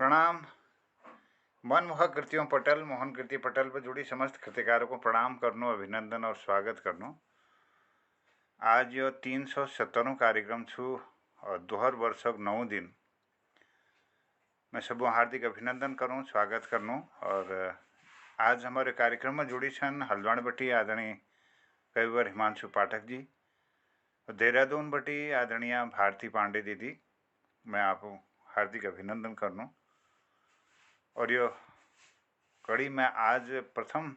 प्रणाम। मनमोहक कृतियों पटल मोहन कृति पटल पर जुड़ी समस्त कृतिकारों को प्रणाम करनो, अभिनंदन और स्वागत करनो। आज यो 370 कार्यक्रम छू और 2009 दिन मैं सबको हार्दिक अभिनंदन करूँ, स्वागत करनो। और आज हमारे कार्यक्रम में जुड़ी छन हल्द्वानी बटी आदरणीय कविवर हिमांशु पाठक जी और देहरादून बटी आदरणीय भारती पांडे दीदी। मैं आपको हार्दिक अभिनंदन करनो। और यो कड़ी में आज प्रथम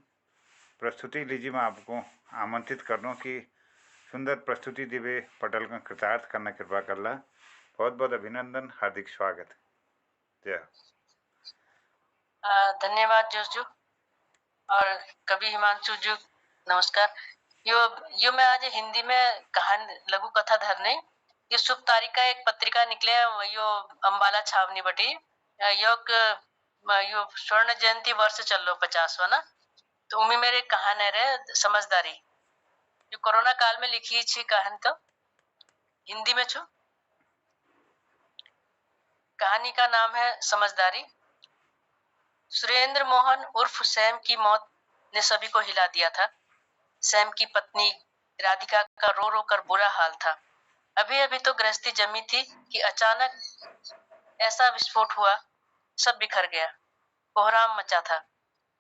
प्रस्तुति लीजिए, मैं आपको आमंत्रित करनो कि सुंदर प्रस्तुति दिवे पटल का कृतार्थ करना कृपा करला। बहुत बहुत अभिनंदन, हार्दिक स्वागत। जय। धन्यवाद जोजू और कवि हिमांशु जी, नमस्कार। यो मैं आज हिंदी में कहानी लघु कथा धरने ये शुभ तारीख का एक पत्रिका निकले यो अंबाला छावनी बटी यो स्वर्ण जयंती वर्ष चल लो 50वां ना, तो उमी मेरे कहानी रे समझदारी जो कोरोना काल में लिखी छी कहानी, तो हिंदी में छू। कहानी का नाम है समझदारी। सुरेंद्र मोहन उर्फ सैम की मौत ने सभी को हिला दिया था। सैम की पत्नी राधिका का रो रो कर बुरा हाल था। अभी अभी तो गृहस्थी जमी थी कि अचानक ऐसा विस्फोट हुआ, सब बिखर गया, कोहराम मचा था।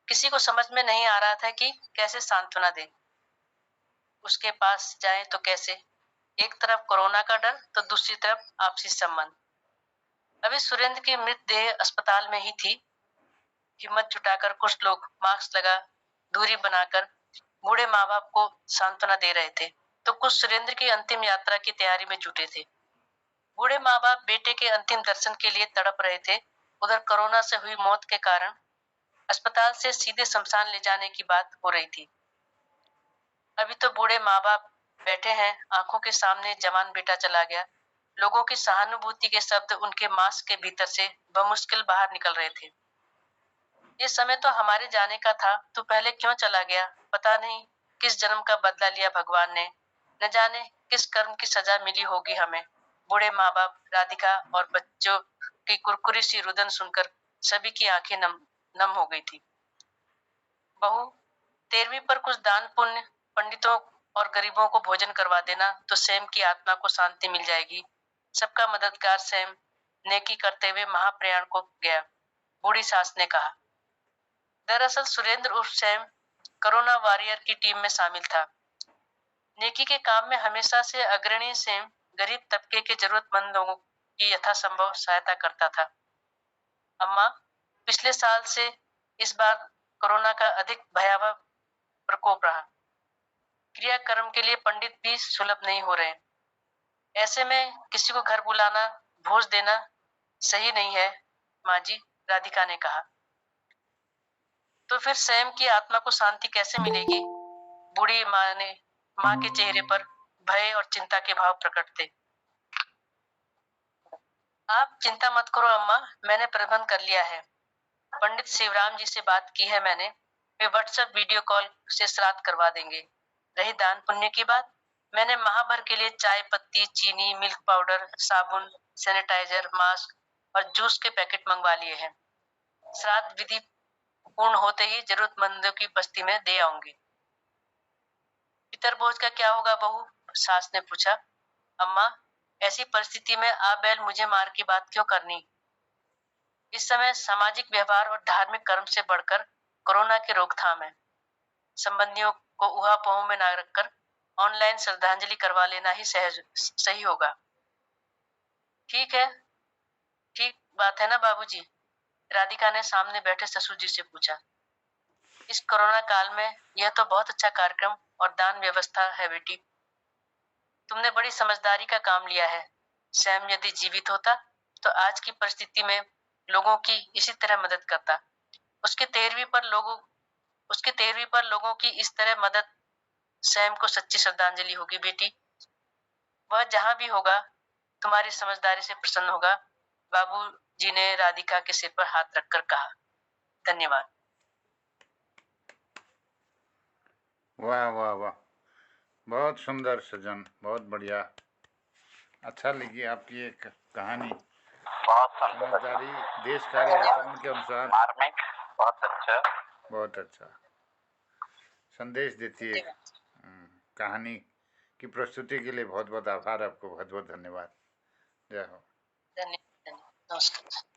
किसी को समझ में नहीं आ रहा था कि कैसे सांत्वना दे, उसके पास जाए तो कैसे। एक तरफ कोरोना का डर तो दूसरी तरफ आपसी संबंध। अभी सुरेंद्र की मृतदेह अस्पताल में ही थी। हिम्मत जुटाकर कुछ लोग मास्क लगा दूरी बनाकर बूढ़े माँ बाप को सांत्वना दे रहे थे, तो कुछ सुरेंद्र की अंतिम यात्रा की तैयारी में जुटे थे। बूढ़े माँ बाप बेटे के अंतिम दर्शन के लिए तड़प रहे थे। उधर कोरोना से हुई मौत के कारण अस्पताल से सीधे शमशान ले जाने की बात हो रही थी। अभी तो बूढ़े माँ बाप बैठे हैं, आंखों के सामने जवान बेटा चला गया। लोगों की सहानुभूति के शब्द उनके मास्क के भीतर से बमुश्किल बाहर निकल रहे थे। ये समय तो हमारे जाने का था, तो पहले क्यों चला गया? पता नहीं किस जन्म का बदला लिया भगवान ने, न जाने किस कर्म की सजा मिली होगी हमें। बूढ़े माँ बाप, राधिका और बच्चों की कुरकुरी सी रुदन सुनकर सभी की आंखें नम हो गई थी। बहू, 13वीं पर कुछ दान पुण्य, पंडितों और गरीबों को भोजन करवा देना, तो सैम की आत्मा को शांति मिल जाएगी। सबका मददगार सैम नेकी करते हुए महाप्रयाण को गया। बूढ़ी सास ने कहा। दरअसल सुरेंद्र उर्फ सैम कोरोना वॉरियर की टीम में शामिल था। नेकी के काम में हमेशा से अग्रणी सैम गरीब तबके के जरूरतमंद लोगों की यथासंभव सहायता करता था। अम्मा, पिछले साल से इस बार कोरोना का अधिक भयावह प्रकोप रहा। क्रियाक्रम के लिए पंडित भी सुलभ नहीं हो रहे। ऐसे में किसी को घर बुलाना, भोज देना सही नहीं है माँ जी, राधिका ने कहा। तो फिर सैम की आत्मा को शांति कैसे मिलेगी? बूढ़ी माँ के चेहरे पर भय और चिंता के भाव प्रकट थे। आप चिंता मत करो अम्मा, मैंने प्रबंध कर लिया है। पंडित शिवराम जी से बात की है मैंने, वे व्हाट्सएप वीडियो कॉल से श्राद्ध करवा देंगे। रही दान पुण्य की बात, मैंने महाभर के लिए चाय पत्ती, चीनी, मिल्क पाउडर, साबुन, सैनिटाइजर, मास्क और जूस के पैकेट मंगवा लिए हैं। श्राद्ध विधि पूर्ण होते ही जरूरतमंदों की बस्ती में दे आऊंगी। पितर भोज का क्या होगा बहू? सास ने पूछा। अम्मा, ऐसी परिस्थिति में आप बैल मुझे मार की बात क्यों करनी? इस समय सामाजिक व्यवहार और धार्मिक कर्म से बढ़कर कोरोना की रोकथाम है। संबंधियों को उहापोह में न रखकर ऑनलाइन श्रद्धांजलि करवा लेना ही सही होगा। ठीक है, ठीक बात है ना बाबूजी? राधिका ने सामने बैठे ससुर जी से पूछा। इस कोरोना काल में यह तो बहुत अच्छा कार्यक्रम और दान व्यवस्था है बेटी। तुमने बड़ी समझदारी का काम लिया है। सैम यदि जीवित होता तो आज की परिस्थिति में लोगों की इसी तरह मदद करता। उसके 13वीं पर लोगों की इस तरह मदद सैम को सच्ची श्रद्धांजलि होगी बेटी। वह जहां भी होगा तुम्हारी समझदारी से प्रसन्न होगा, बाबू जी ने राधिका के सिर पर हाथ रखकर कहा। धन्यवाद। वाह वाह वाह, बहुत सुंदर सजन, बहुत बढ़िया। अच्छा लगी आपकी एक कहानी। बहुत सुंदर, समझदारी, देश कार्य वातावरण के अनुसार मार्मिक, बहुत अच्छा। बहुत अच्छा संदेश देती है। कहानी की प्रस्तुति के लिए बहुत बहुत आभार आपको, बहुत बहुत धन्यवाद। जय हो। धन्यवाद, नमस्कार।